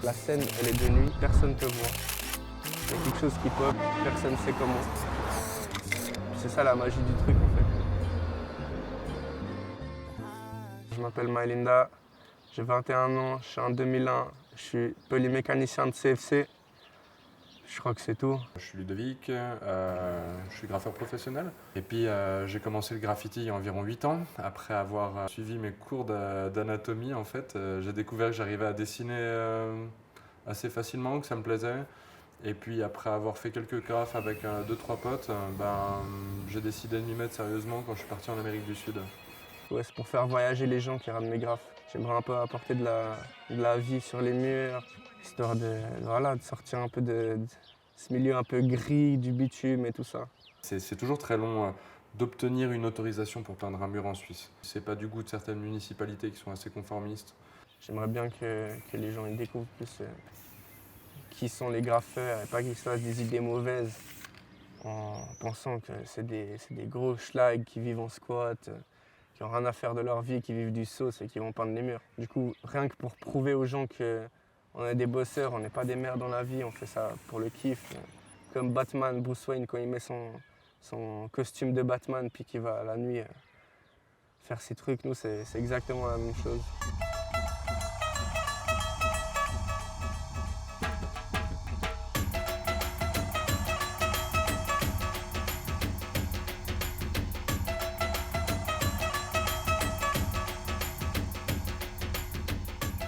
la scène, elle est de nuit, personne ne te voit. Il y a quelque chose qui pop, personne ne sait comment. C'est ça la magie du truc en fait. Je m'appelle Mylinda, j'ai 21 ans, je suis en 2001, je suis polymécanicien de CFC. Je crois que c'est tout. Je suis Ludovic, je suis graffeur professionnel. Et puis j'ai commencé le graffiti il y a environ 8 ans. Après avoir suivi mes cours d'anatomie, en fait, j'ai découvert que j'arrivais à dessiner assez facilement, que ça me plaisait. Et puis après avoir fait quelques graphes avec 2-3 potes, j'ai décidé de m'y mettre sérieusement quand je suis parti en Amérique du Sud. Ouais, c'est pour faire voyager les gens qui regardent mes graphes. J'aimerais un peu apporter de la vie sur les murs, histoire de sortir un peu de ce milieu un peu gris du bitume et tout ça. C'est toujours très long d'obtenir une autorisation pour peindre un mur en Suisse. C'est pas du goût de certaines municipalités qui sont assez conformistes. J'aimerais bien que les gens ils découvrent plus qui sont les graffeurs et pas qu'ils se fassent des idées mauvaises en pensant que c'est des gros schlags qui vivent en squat, qui n'ont rien à faire de leur vie, qui vivent du sauce et qui vont peindre les murs. Du coup, rien que pour prouver aux gens qu'on est des bosseurs, on n'est pas des merdes dans la vie, on fait ça pour le kiff. Comme Batman, Bruce Wayne, quand il met son costume de Batman puis qu'il va la nuit faire ses trucs, nous c'est exactement la même chose.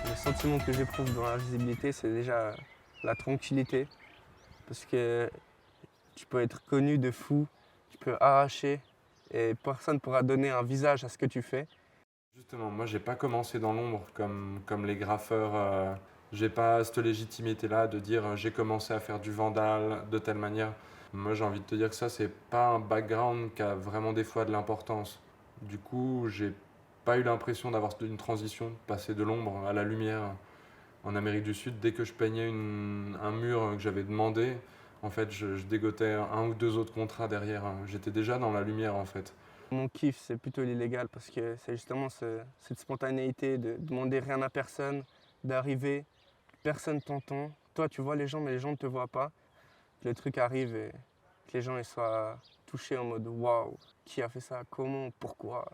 Le sentiment que j'éprouve dans la visibilité, c'est déjà la tranquillité. Parce que tu peux être connu de fou, tu peux arracher et personne ne pourra donner un visage à ce que tu fais. Justement, moi j'ai pas commencé dans l'ombre comme les graffeurs. J'ai pas cette légitimité-là de dire j'ai commencé à faire du vandal de telle manière. Moi j'ai envie de te dire que ça c'est pas un background qui a vraiment des fois de l'importance. Du coup, j'ai pas eu l'impression d'avoir une transition, passer de l'ombre à la lumière. En Amérique du Sud, dès que je peignais un mur que j'avais demandé, en fait je dégotais un ou deux autres contrats derrière. J'étais déjà dans la lumière en fait. Mon kiff, c'est plutôt l'illégal parce que c'est justement cette spontanéité de demander rien à personne, d'arriver, personne t'entend. Toi, tu vois les gens, mais les gens ne te voient pas. Que le truc arrive et que les gens ils soient touchés en mode waouh, qui a fait ça, comment, pourquoi.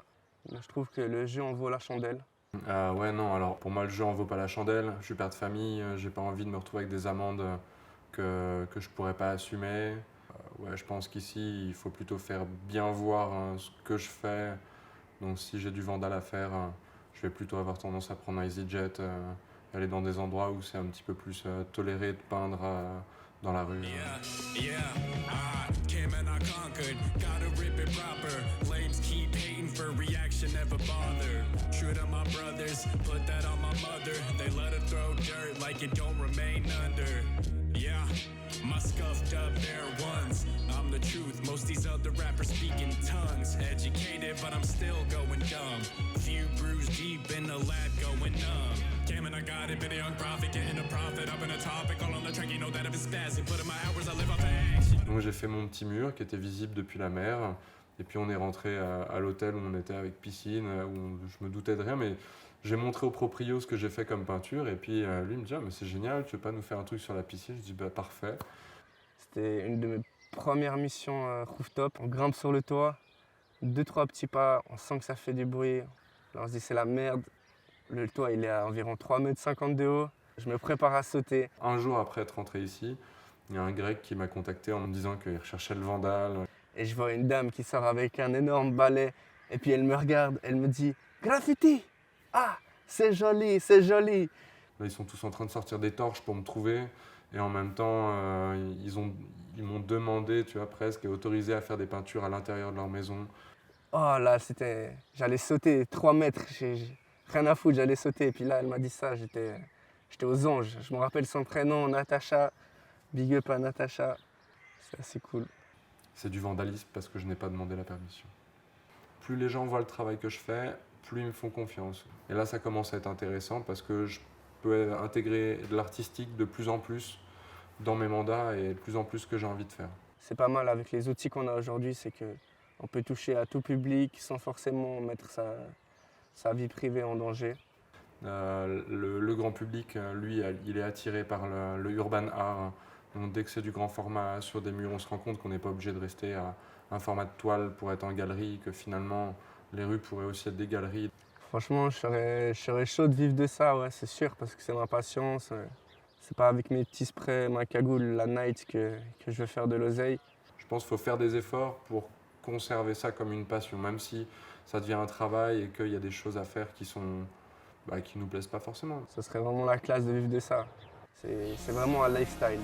Je trouve que le jeu en vaut la chandelle. Ouais, non, alors pour moi le jeu en vaut pas la chandelle. Je suis père de famille, j'ai pas envie de me retrouver avec des amendes que je pourrais pas assumer. Ouais, je pense qu'ici il faut plutôt faire bien voir ce que je fais. Donc si j'ai du vandal à faire, je vais plutôt avoir tendance à prendre un EasyJet, aller dans des endroits où c'est un petit peu plus toléré de peindre dans la rue. Came and I conquered, gotta rip it proper. Flames keep hating for reaction, never bother. Shoot on my brothers, put that on my mother. They let her throw dirt like it don't remain under. Yeah, my scuffed up bare ones. I'm the truth, most these other rappers speak in tongues. Educated, but I'm still going dumb. Few brews deep in the lab going numb. Cam and I got it, been a young prophet, getting a profit. Up in a topic, all on the track, you know that if it's spazzing. Put in my hours, I live off the action. Donc j'ai fait mon petit mur qui était visible depuis la mer. Et puis on est rentré à l'hôtel où on était avec piscine, où je me doutais de rien, mais j'ai montré au proprio ce que j'ai fait comme peinture. Et puis lui me dit ah, mais c'est génial, tu veux pas nous faire un truc sur la piscine? Je dis bah parfait. C'était une de mes premières missions rooftop. On grimpe sur le toit, 2-3 petits pas, on sent que ça fait du bruit. Là, on se dit c'est la merde. Le toit il est à environ 3,50 m de haut. Je me prépare à sauter. Un jour après être rentré ici, il y a un grec qui m'a contacté en me disant qu'il recherchait le vandal. Et je vois une dame qui sort avec un énorme balai. Et puis elle me regarde, elle me dit graffiti. Ah, c'est joli, c'est joli. Là, ils sont tous en train de sortir des torches pour me trouver. Et en même temps, ils m'ont demandé, tu vois, presque, et autorisé à faire des peintures à l'intérieur de leur maison. Oh là, j'allais sauter 3 mètres. J'ai rien à foutre, j'allais sauter. Et puis là, elle m'a dit ça, j'étais aux anges. Je me rappelle son prénom, Natacha. Big up à Natacha. C'est assez cool. C'est du vandalisme parce que je n'ai pas demandé la permission. Plus les gens voient le travail que je fais, plus ils me font confiance. Et là, ça commence à être intéressant parce que je peux intégrer de l'artistique de plus en plus dans mes mandats et de plus en plus ce que j'ai envie de faire. C'est pas mal avec les outils qu'on a aujourd'hui, c'est qu'on peut toucher à tout public sans forcément mettre sa vie privée en danger. Le grand public, lui, il est attiré par le urban art. Donc, dès que c'est du grand format sur des murs, on se rend compte qu'on n'est pas obligé de rester à un format de toile pour être en galerie, que finalement, les rues pourraient aussi être des galeries. Franchement, je serais chaud de vivre de ça, ouais, c'est sûr, parce que c'est ma passion. C'est pas avec mes petits sprays, ma cagoule, la night que je vais faire de l'oseille. Je pense qu'il faut faire des efforts pour conserver ça comme une passion, même si ça devient un travail et qu'il y a des choses à faire qui nous plaisent pas forcément. Ce serait vraiment la classe de vivre de ça. C'est vraiment un lifestyle.